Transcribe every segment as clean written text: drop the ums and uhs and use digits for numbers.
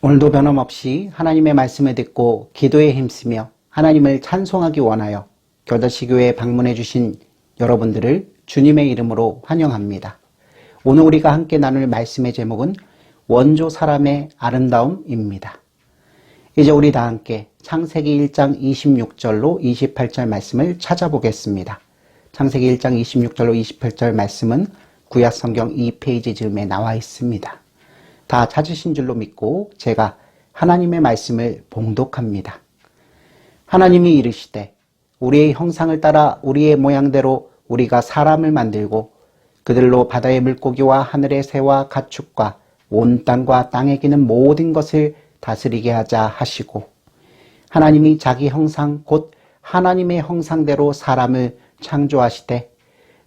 오늘도 변함없이 하나님의 말씀을 듣고 기도에 힘쓰며 하나님을 찬송하기 원하여 겨자씨교회에 방문해 주신 여러분들을 주님의 이름으로 환영합니다. 오늘 우리가 함께 나눌 말씀의 제목은 원조 사람의 아름다움입니다. 이제 우리 다 함께 창세기 1장 26절로 28절 말씀을 찾아보겠습니다. 창세기 1장 26절로 28절 말씀은 구약성경 2페이지 즈음에 나와 있습니다. 다 찾으신 줄로 믿고 제가 하나님의 말씀을 봉독합니다. 하나님이 이르시되 우리의 형상을 따라 우리의 모양대로 우리가 사람을 만들고 그들로 바다의 물고기와 하늘의 새와 가축과 온 땅과 땅에 기는 모든 것을 다스리게 하자 하시고, 하나님이 자기 형상 곧 하나님의 형상대로 사람을 창조하시되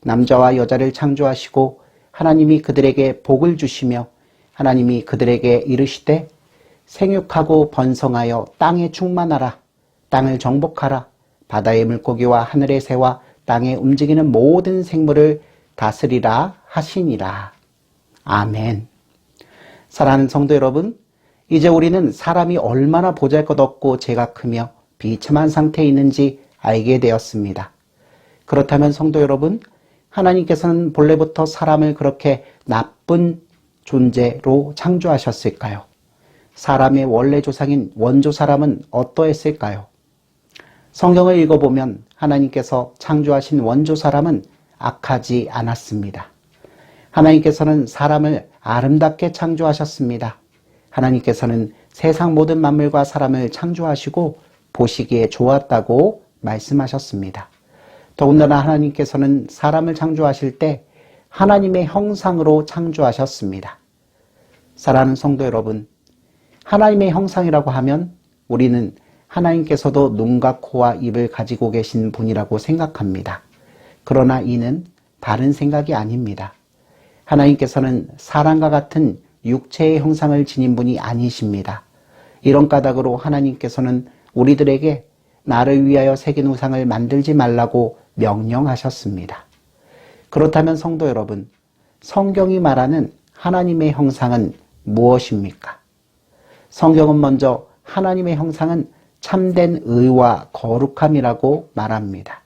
남자와 여자를 창조하시고 하나님이 그들에게 복을 주시며 하나님이 그들에게 이르시되 생육하고 번성하여 땅에 충만하라. 땅을 정복하라. 바다의 물고기와 하늘의 새와 땅에 움직이는 모든 생물을 다스리라 하시니라. 아멘. 사랑하는 성도 여러분, 이제 우리는 사람이 얼마나 보잘것없고 죄가 크며 비참한 상태에 있는지 알게 되었습니다. 그렇다면 성도 여러분, 하나님께서는 본래부터 사람을 그렇게 나쁜 존재로 창조하셨을까요? 사람의 원래 조상인 원조 사람은 어떠했을까요? 성경을 읽어보면 하나님께서 창조하신 원조 사람은 악하지 않았습니다. 하나님께서는 사람을 아름답게 창조하셨습니다. 하나님께서는 세상 모든 만물과 사람을 창조하시고 보시기에 좋았다고 말씀하셨습니다. 더군다나 하나님께서는 사람을 창조하실 때 하나님의 형상으로 창조하셨습니다. 사랑하는 성도 여러분, 하나님의 형상이라고 하면 우리는 하나님께서도 눈과 코와 입을 가지고 계신 분이라고 생각합니다. 그러나 이는 바른 생각이 아닙니다. 하나님께서는 사람과 같은 육체의 형상을 지닌 분이 아니십니다. 이런 까닭으로 하나님께서는 우리들에게 나를 위하여 새긴 우상을 만들지 말라고 명령하셨습니다. 그렇다면 성도 여러분, 성경이 말하는 하나님의 형상은 무엇입니까? 성경은 먼저 하나님의 형상은 참된 의와 거룩함이라고 말합니다.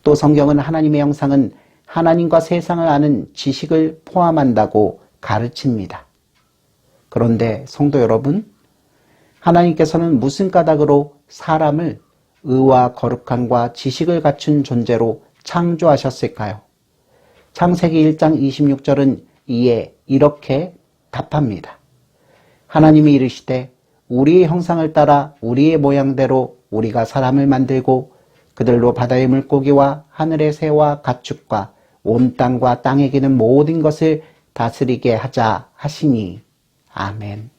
또 성경은 하나님의 형상은 하나님과 세상을 아는 지식을 포함한다고 가르칩니다. 그런데 성도 여러분, 하나님께서는 무슨 까닭으로 사람을 의와 거룩함과 지식을 갖춘 존재로 창조하셨을까요? 창세기 1장 26절은 이에 이렇게 답합니다. 하나님이 이르시되 우리의 형상을 따라 우리의 모양대로 우리가 사람을 만들고 그들로 바다의 물고기와 하늘의 새와 가축과 온 땅과 땅에 기는 모든 것을 다스리게 하자 하시니. 아멘.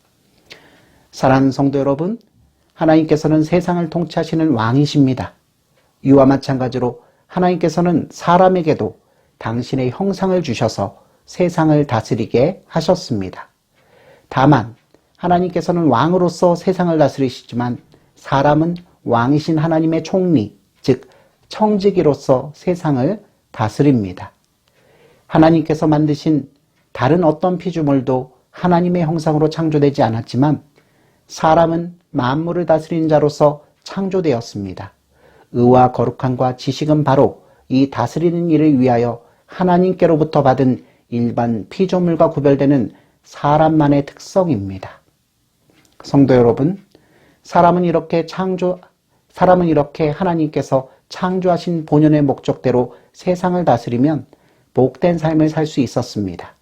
사랑하는 성도 여러분, 하나님께서는 세상을 통치하시는 왕이십니다. 이와 마찬가지로 하나님께서는 사람에게도 당신의 형상을 주셔서 세상을 다스리게 하셨습니다. 다만 하나님께서는 왕으로서 세상을 다스리시지만 사람은 왕이신 하나님의 총리, 즉 청지기로서 세상을 다스립니다. 하나님께서 만드신 다른 어떤 피조물도 하나님의 형상으로 창조되지 않았지만 사람은 만물을 다스리는 자로서 창조되었습니다. 의와 거룩함과 지식은 바로 이 다스리는 일을 위하여 하나님께로부터 받은 일반 피조물과 구별되는 사람만의 특성입니다. 성도 여러분, 사람은 이렇게 하나님께서 창조하신 본연의 목적대로 세상을 다스리면 복된 삶을 살 수 있었습니다.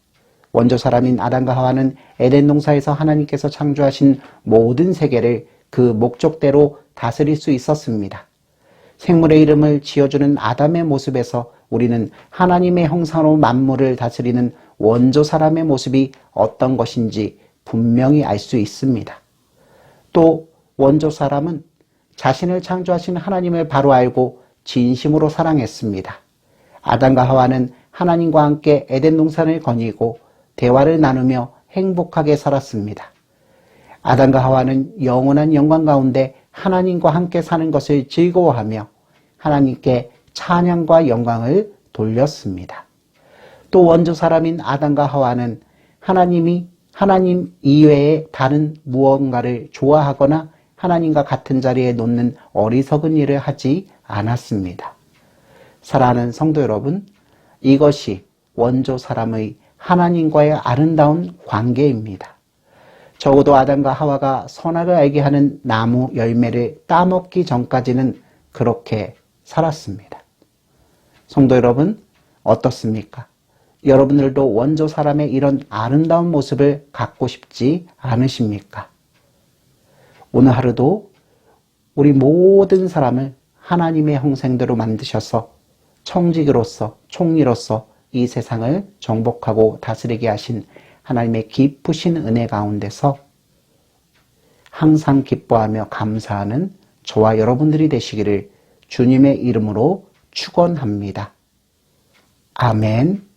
원조 사람인 아담과 하와는 에덴 동산에서 하나님께서 창조하신 모든 세계를 그 목적대로 다스릴 수 있었습니다. 생물의 이름을 지어주는 아담의 모습에서 우리는 하나님의 형상으로 만물을 다스리는 원조 사람의 모습이 어떤 것인지 분명히 알 수 있습니다. 또 원조 사람은 자신을 창조하신 하나님을 바로 알고 진심으로 사랑했습니다. 아담과 하와는 하나님과 함께 에덴 동산을 거니고 대화를 나누며 행복하게 살았습니다. 아담과 하와는 영원한 영광 가운데 하나님과 함께 사는 것을 즐거워하며 하나님께 찬양과 영광을 돌렸습니다. 또 원조 사람인 아담과 하와는 하나님이 하나님 이외에 다른 무언가를 좋아하거나 하나님과 같은 자리에 놓는 어리석은 일을 하지 않았습니다. 사랑하는 성도 여러분, 이것이 원조 사람의 하나님과의 아름다운 관계입니다. 적어도 아담과 하와가 선악을 알게 하는 나무 열매를 따먹기 전까지는 그렇게 살았습니다. 성도 여러분, 어떻습니까? 여러분들도 원조 사람의 이런 아름다운 모습을 갖고 싶지 않으십니까? 오늘 하루도 우리 모든 사람을 하나님의 형상대로 만드셔서 청지기로서, 총리로서 이 세상을 정복하고 다스리게 하신 하나님의 깊으신 은혜 가운데서 항상 기뻐하며 감사하는 저와 여러분들이 되시기를 주님의 이름으로 축원합니다. 아멘.